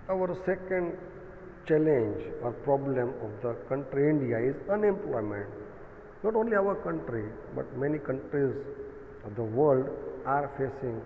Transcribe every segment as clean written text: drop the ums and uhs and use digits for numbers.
Our second challenge or problem of the country India is unemployment. Not only our country, but many countries of the world are facing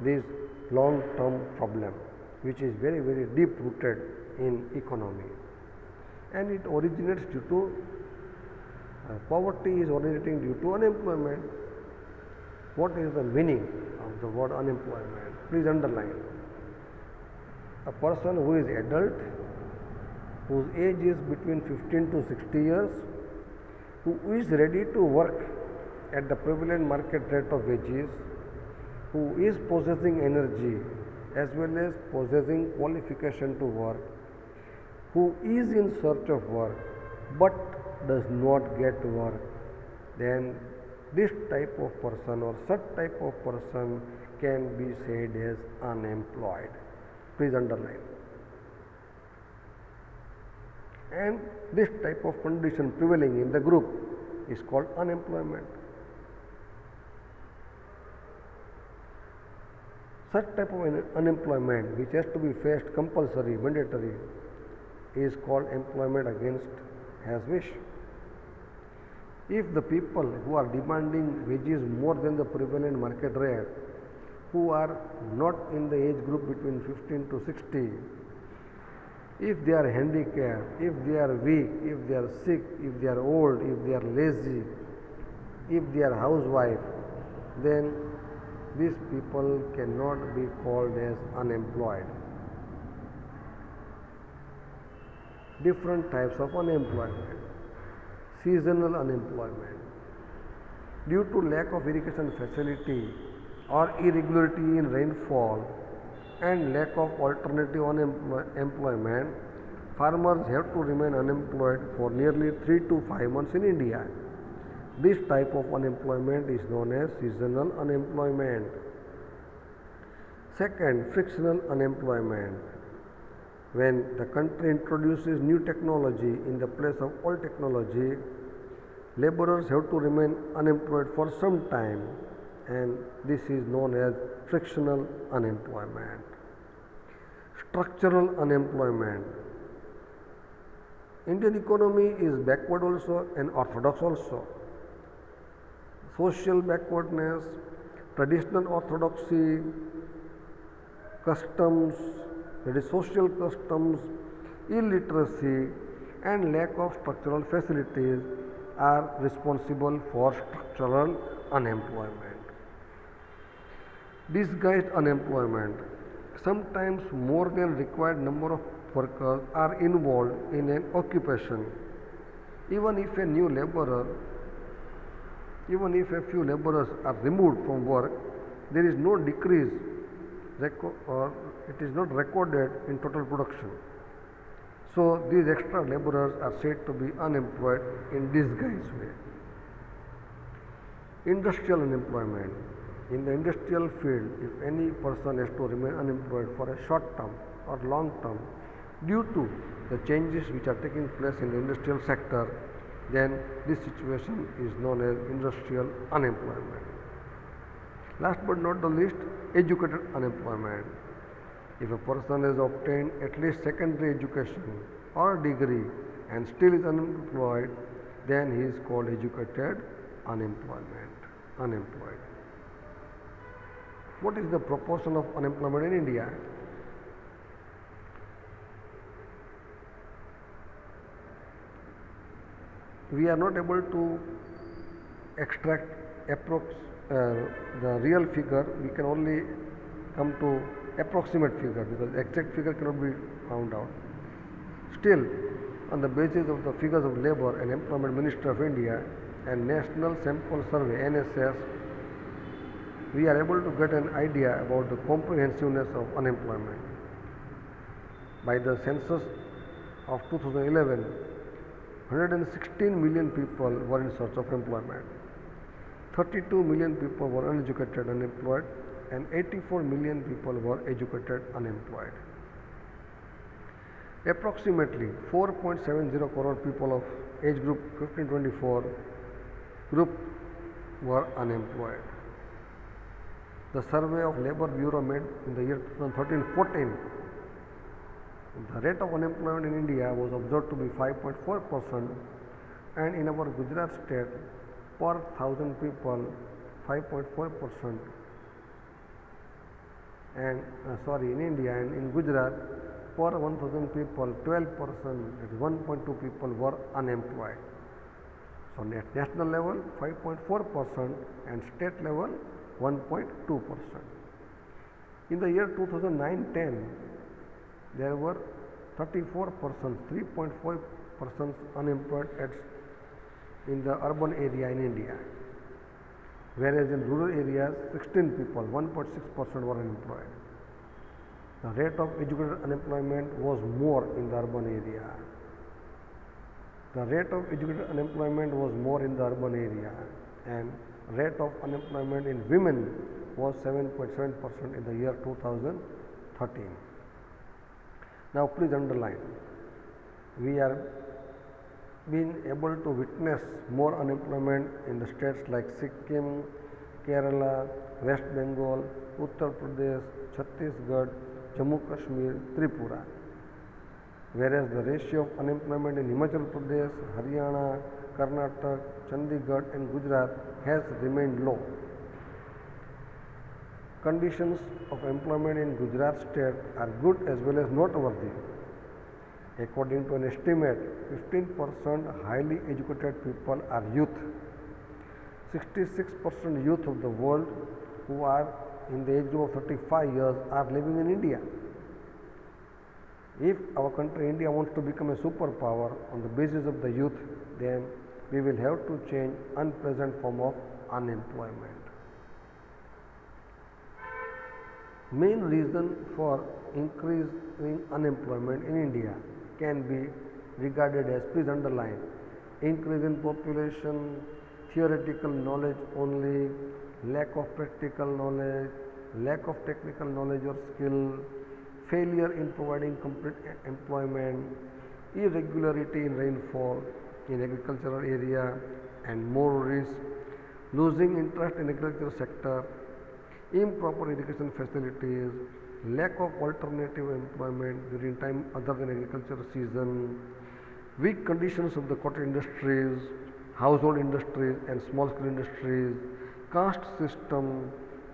this long-term problem, which is very, very deep rooted in economy. And it originates due to poverty is originating due to unemployment. What is the meaning of the word unemployment? Please underline. A person who is adult, whose age is between 15 to 60 years, who is ready to work at the prevalent market rate of wages, who is possessing energy as well as possessing qualification to work, who is in search of work but does not get work, then this type of person or such type of person can be said as unemployed. Please underline. And this type of condition prevailing in the group is called unemployment. Such type of unemployment which has to be faced compulsory, mandatory, is called employment against has wish. If the people who are demanding wages more than the prevalent market rate, who are not in the age group between 15 to 60, if they are handicapped, if they are weak, if they are sick, if they are old, if they are lazy, if they are housewife, then these people cannot be called as unemployed. Different types of unemployment. Seasonal unemployment. Due to lack of irrigation facility or irregularity in rainfall and lack of alternative employment, farmers have to remain unemployed for nearly 3 to 5 months in India. This type of unemployment is known as seasonal unemployment. Second, frictional unemployment. When the country introduces new technology in the place of old technology, laborers have to remain unemployed for some time, and this is known as frictional unemployment. Structural unemployment. Indian economy is backward also and orthodox also. Social backwardness, traditional orthodoxy, customs, that is social customs, illiteracy and lack of structural facilities are responsible for structural unemployment. Disguised unemployment. Sometimes more than required number of workers are involved in an occupation. Even if a few laborers are removed from work, there is no decrease or it is not recorded in total production. So these extra laborers are said to be unemployed in disguised way. Industrial unemployment. In the industrial field, if any person has to remain unemployed for a short term or long term due to the changes which are taking place in the industrial sector, then this situation is known as industrial unemployment. Last but not the least, educated unemployment. If a person has obtained at least secondary education or degree and still is unemployed, then he is called educated unemployed. What is the proportion of unemployment in India? We are not able to extract the real figure. We can only come to approximate figure because exact figure cannot be found out. Still, on the basis of the figures of Labour and Employment Ministry of India and National Sample Survey (NSS), we are able to get an idea about the comprehensiveness of unemployment. By the census of 2011, 116 million people were in search of employment. 32 million people were uneducated unemployed and 84 million people were educated unemployed. Approximately 4.70 crore people of age group 15-24 group were unemployed. The survey of Labour Bureau made in the year 2013-14 The rate of unemployment in India was observed to be 5.4%, and in our Gujarat state, per 1000 people, 5.4%, and in India and in Gujarat, per 1000 people, 12%, that is 1.2 people were unemployed. So at national level 5.4% and state level 1.2%. In the year 2009-10, there were 34 persons, 3.5 persons unemployed in the urban area in India, whereas in rural areas 16 people, 1.6% were unemployed. The rate of educated unemployment was more in the urban area. The rate of educated unemployment was more in the urban area, and rate of unemployment in women was 7.7% in the year 2013. Now please underline, we are being able to witness more unemployment in the states like Sikkim, Kerala, West Bengal, Uttar Pradesh, Chhattisgarh, Jammu Kashmir, Tripura, whereas the ratio of unemployment in Himachal Pradesh, Haryana, Karnataka, Chandigarh and Gujarat has remained low. Conditions of employment in Gujarat state are good as well as noteworthy. According to an estimate, 15% highly educated people are youth. 66% youth of the world who are in the age group of 35 years are living in India. If our country India wants to become a superpower on the basis of the youth, then we will have to change unpleasant form of unemployment. Main reason for increasing unemployment in India can be regarded as, please underline, increase in population, theoretical knowledge only, lack of practical knowledge, lack of technical knowledge or skill, failure in providing complete employment, irregularity in rainfall in agricultural area and more risk, losing interest in agricultural sector, improper irrigation facilities, lack of alternative employment during time other than agricultural season, weak conditions of the cotton industries, household industries and small scale industries, caste system,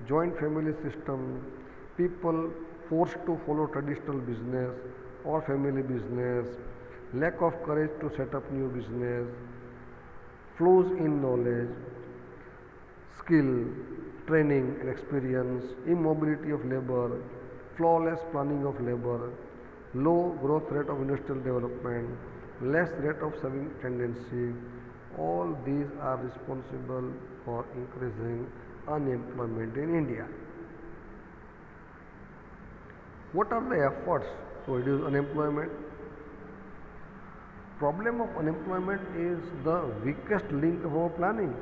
joint family system, people forced to follow traditional business or family business, lack of courage to set up new business, flaws in knowledge, skill, training and experience, immobility of labor, flawless planning of labor, low growth rate of industrial development, less rate of saving tendency, all these are responsible for increasing unemployment in India. What are the efforts to reduce unemployment? Problem of unemployment is the weakest link of our planning.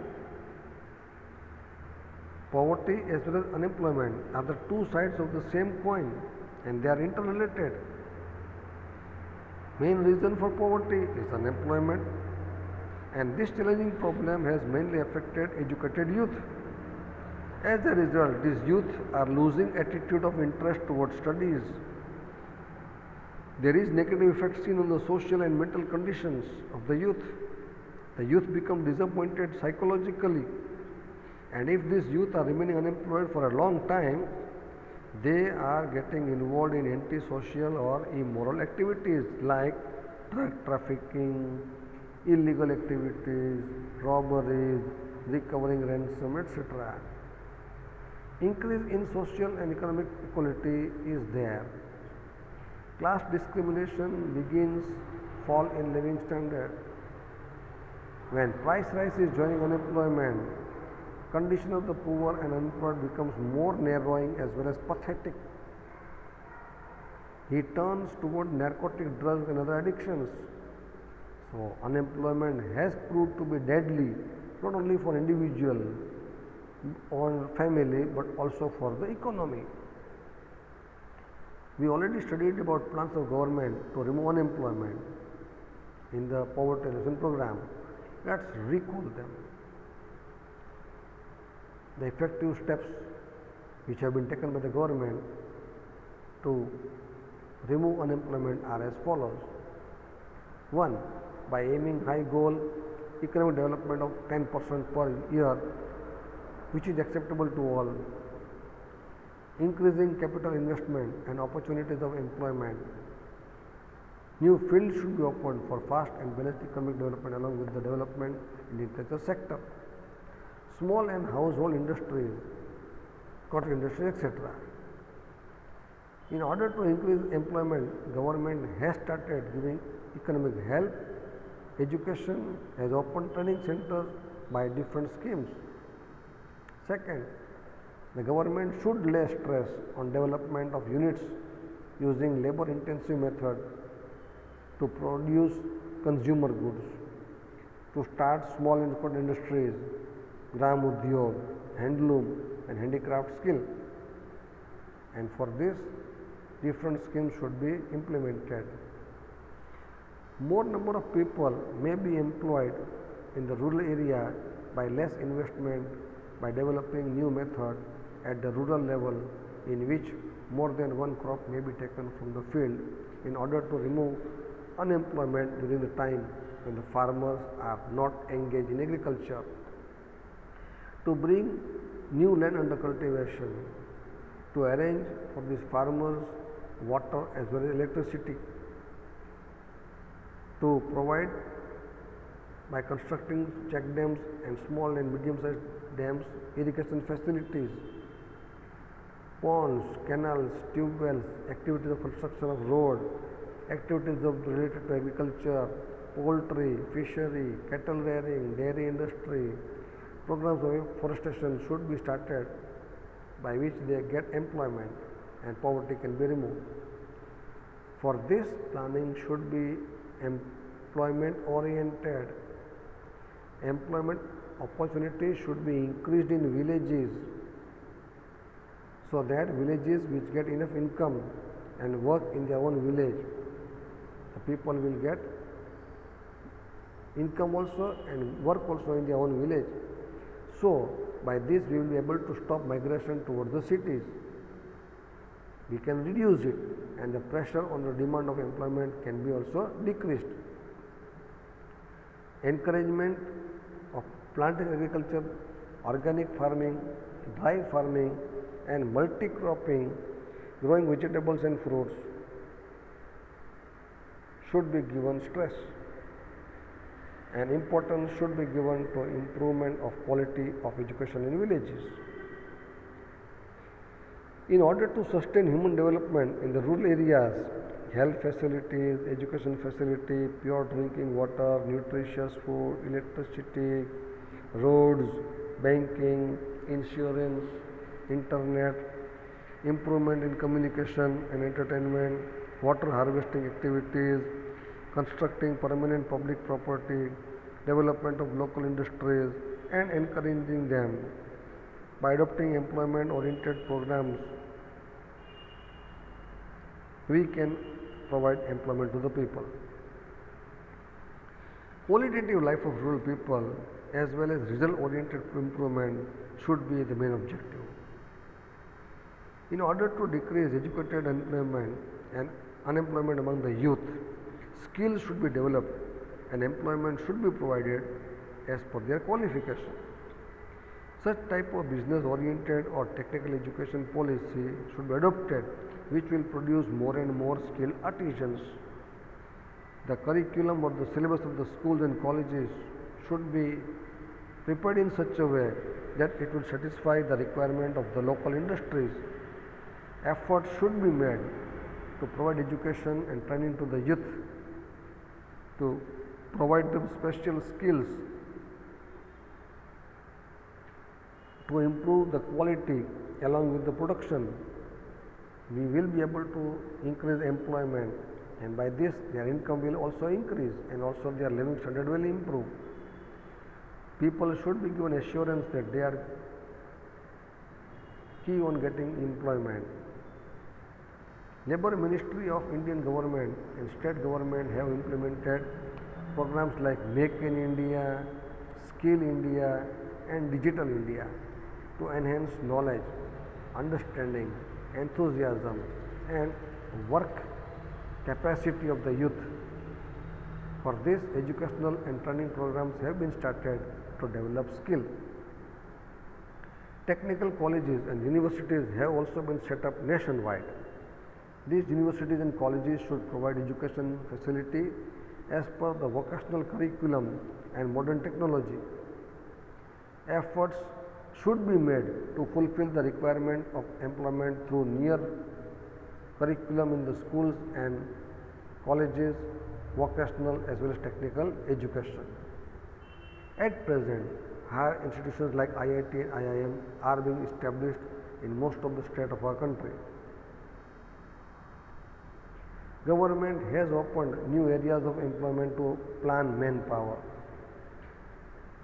Poverty as well as unemployment are the two sides of the same coin and they are interrelated. Main reason for poverty is unemployment, and this challenging problem has mainly affected educated youth. As a result, these youth are losing attitude of interest towards studies. There is negative effect seen on the social and mental conditions of the youth. The youth become disappointed psychologically, and if these youth are remaining unemployed for a long time, they are getting involved in antisocial or immoral activities like drug trafficking, illegal activities, robberies, recovering ransom, etc. Increase in social and economic equality is there. Class discrimination begins, fall in living standard. When price rise is joining unemployment, condition of the poor and unemployed becomes more narrowing as well as pathetic. He turns toward narcotic drugs and other addictions. So unemployment has proved to be deadly not only for individual or family but also for the economy. We already studied about plans of government to remove unemployment in the poverty reduction program. Let's recall them. The effective steps which have been taken by the government to remove unemployment are as follows. 1. By aiming high goal, economic development of 10% per year, which is acceptable to all. Increasing capital investment and opportunities of employment. New fields should be opened for fast and balanced economic development along with the development in the agriculture sector. Small and household industries, cottage industry, etc. In order to increase employment, government has started giving economic help. Education has opened training centers by different schemes. Second, the government should lay stress on development of units using labor intensive method to produce consumer goods, to start small and medium industries, gram udyog, handloom and handicraft skill, and for this different schemes should be implemented. More number of people may be employed in the rural area by less investment, by developing new method at the rural level in which more than one crop may be taken from the field in order to remove unemployment during the time when the farmers are not engaged in agriculture. To bring new land under cultivation, to arrange for these farmers water as well as electricity, to provide by constructing check dams and small and medium sized dams, irrigation facilities, ponds, canals, tube wells, activities of construction of road, activities related to agriculture, poultry, fishery, cattle rearing, dairy industry, programs of forestation should be started by which they get employment and poverty can be removed. For this, planning should be employment oriented. Employment opportunities should be increased in villages so that villages which get enough income and work in their own village, the people will get income also and work also in their own village. So, by this we will be able to stop migration towards the cities. We can reduce it and the pressure on the demand of employment can be also decreased. Encouragement of planting agriculture, organic farming, dry farming and multi-cropping, growing vegetables and fruits should be given stress, and importance should be given to improvement of quality of education in villages. In order to sustain human development in the rural areas, health facilities, education facility, pure drinking water, nutritious food, electricity, roads, banking, insurance, internet, improvement in communication and entertainment, water harvesting activities, constructing permanent public property, development of local industries and encouraging them by adopting employment oriented programs, we can provide employment to the people. Qualitative life of rural people as well as result oriented improvement should be the main objective. In order to decrease educated unemployment and unemployment among the youth, skills should be developed and employment should be provided as per their qualification. Such type of business oriented or technical education policy should be adopted which will produce more and more skilled artisans. The curriculum or the syllabus of the schools and colleges should be prepared in such a way that it will satisfy the requirement of the local industries. Efforts should be made to provide education and training to the youth, to provide them special skills, to improve the quality along with the production. We will be able to increase employment, and by this their income will also increase and also their living standard will improve. People should be given assurance that they are key on getting employment. Labour Ministry of Indian government and state government have implemented programs like Make in India, Skill India and Digital India to enhance knowledge, understanding, enthusiasm and work capacity of the youth. For this, educational and training programs have been started to develop skill. Technical colleges and universities have also been set up nationwide. These universities and colleges should provide education facility as per the vocational curriculum and modern technology. Efforts should be made to fulfill the requirement of employment through near curriculum in the schools and colleges, vocational as well as technical education. At present, higher institutions like IIT and IIM are being established in most of the states of our country. Government has opened new areas of employment to plan manpower.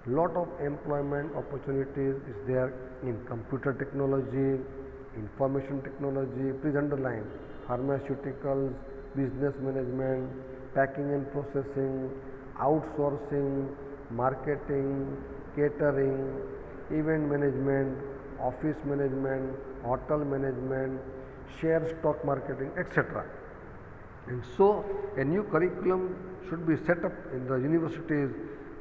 Lot of employment opportunities is there in computer technology, information technology, please underline, pharmaceuticals, business management, packing and processing, outsourcing, marketing, catering, event management, office management, hotel management, share stock marketing, etc. And so, a new curriculum should be set up in the universities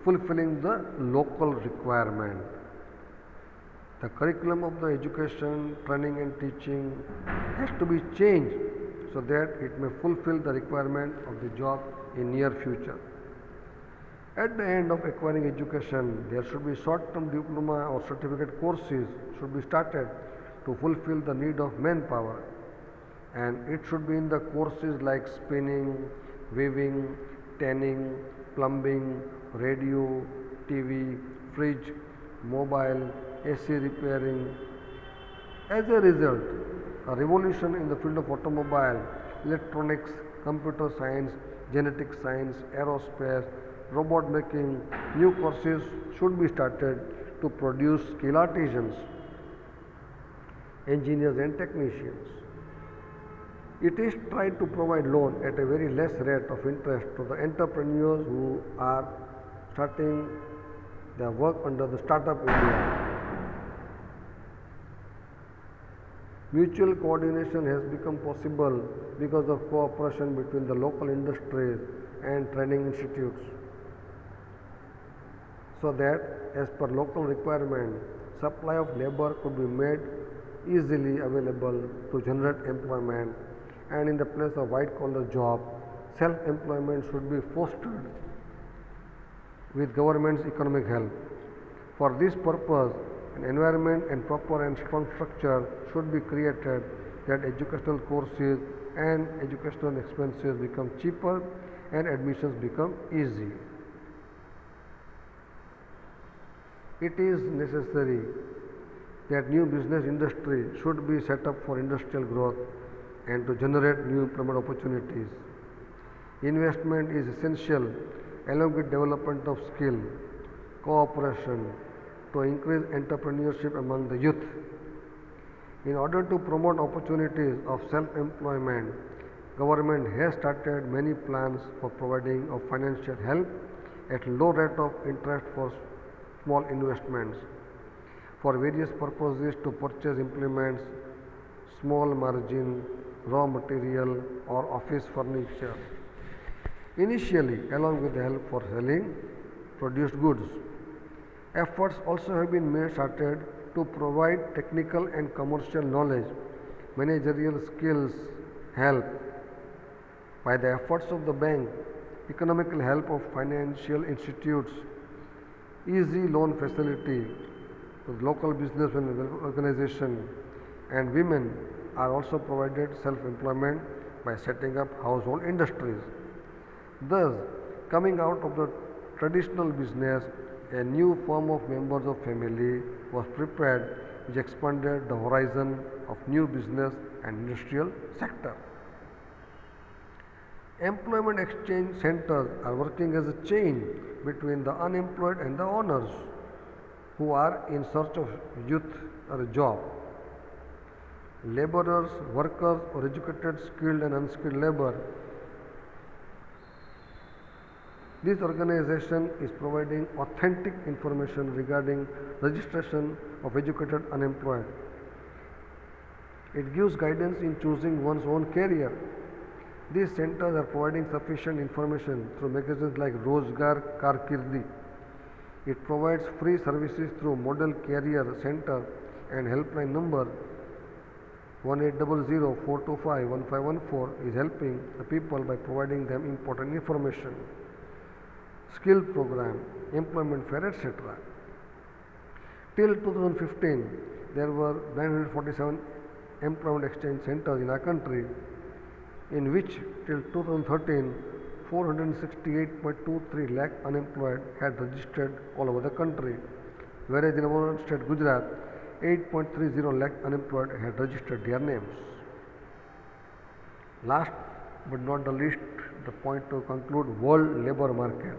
fulfilling the local requirement. The curriculum of the education, training and teaching has to be changed so that it may fulfill the requirement of the job in near future. At the end of acquiring education, there should be short-term diploma or certificate courses should be started to fulfill the need of manpower, and it should be in the courses like spinning, weaving, tanning, plumbing, radio, TV, fridge, mobile, AC repairing. As a result, a revolution in the field of automobile, electronics, computer science, genetic science, aerospace, robot making, new courses should be started to produce skilled artisans, engineers and technicians. It is tried to provide loan at a very less rate of interest to the entrepreneurs who are starting their work under the Startup India. Mutual coordination has become possible because of cooperation between the local industries and training institutes, so that as per local requirement, supply of labor could be made easily available to generate employment, and in the place of white collar job, self-employment should be fostered with government's economic help. For this purpose, an environment and proper and strong structure should be created that educational courses and educational expenses become cheaper and admissions become easy. It is necessary that new business industry should be set up for industrial growth and to generate new employment opportunities. Investment is essential along with development of skill, cooperation to increase entrepreneurship among the youth. In order to promote opportunities of self-employment, government has started many plans for providing of financial help at low rate of interest for small investments for various purposes to purchase implements, small margin, raw material or office furniture. Initially, along with the help for selling produced goods. Efforts also have been started to provide technical and commercial knowledge, managerial skills, help. By the efforts of the bank, economical help of financial institutes, easy loan facility to local business and organization, and women are also provided self-employment by setting up household industries. Thus, coming out of the traditional business, a new form of members of family was prepared which expanded the horizon of new business and industrial sector. Employment exchange centers are working as a chain between the unemployed and the owners who are in search of youth or a job. Laborers, workers or educated skilled and unskilled labor. This organization is providing authentic information regarding registration of educated unemployed. It gives guidance in choosing one's own career. These centers are providing sufficient information through magazines like Rozgar Karkirdi. It provides free services through Model Career Center and helpline number 1800-425-1514 is helping the people by providing them important information. Skill program, employment fair, etc. Till 2015, there were 947 employment exchange centers in our country, in which till 2013, 468.23 lakh unemployed had registered all over the country, whereas in our state Gujarat, 8.30 lakh unemployed had registered their names. Last but not the least, the point to conclude, world labor market.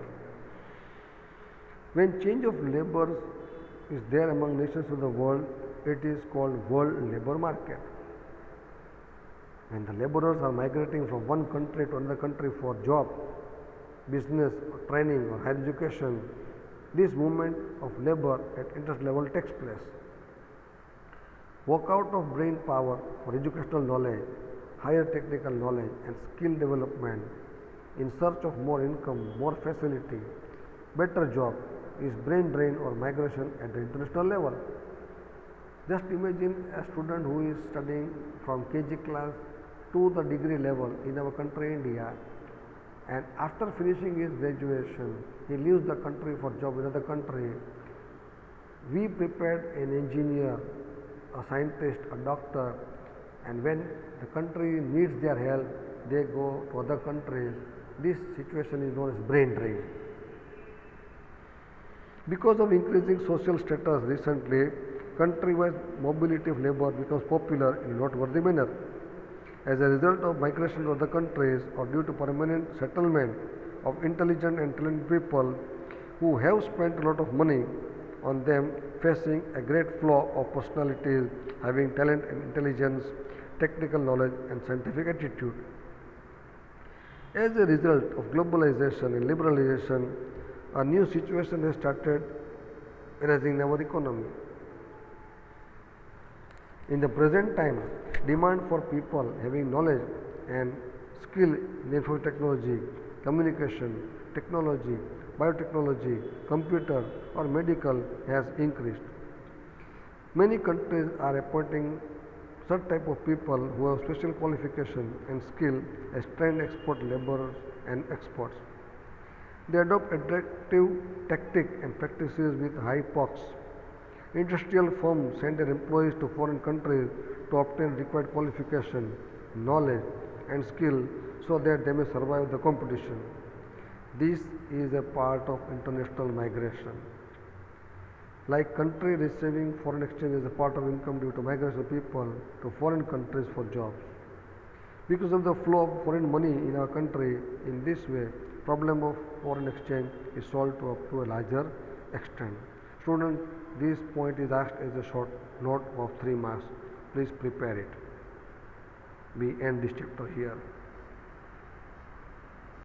When change of labor is there among nations of the world, it is called world labor market. When the laborers are migrating from one country to another country for job, business, or training or higher education, this movement of labor at interest level takes place. Workout of brain power for educational knowledge, higher technical knowledge and skill development in search of more income, more facility, better job is brain drain or migration at the international level. Just imagine a student who is studying from KG class to the degree level in our country India, and after finishing his graduation he leaves the country for job in another country. We prepared an engineer, a scientist, a doctor, and when the country needs their help they go to other countries. This situation is known as brain drain. Because of increasing social status recently, country-wise mobility of labor becomes popular in a noteworthy manner. As a result of migration to other countries or due to permanent settlement of intelligent and talented people who have spent a lot of money on them, facing a great flow of personalities having talent and intelligence, technical knowledge and scientific attitude. As a result of globalization and liberalization, a new situation has started arising in our economy. In the present time, demand for people having knowledge and skill in information technology, communication, technology, biotechnology, computer or medical has increased. Many countries are appointing such type of people who have special qualification and skill as trained export laborers and experts. They adopt attractive tactics and practices with high pox. Industrial firms send their employees to foreign countries to obtain required qualification, knowledge and skill so that they may survive the competition. This is a part of international migration. Like country receiving foreign exchange is a part of income due to migration of people to foreign countries for jobs. Because of the flow of foreign money in our country, in this way, problem of foreign exchange is solved up to a larger extent. Student, this point is asked as a short note of 3 marks. Please prepare it. We end this chapter here.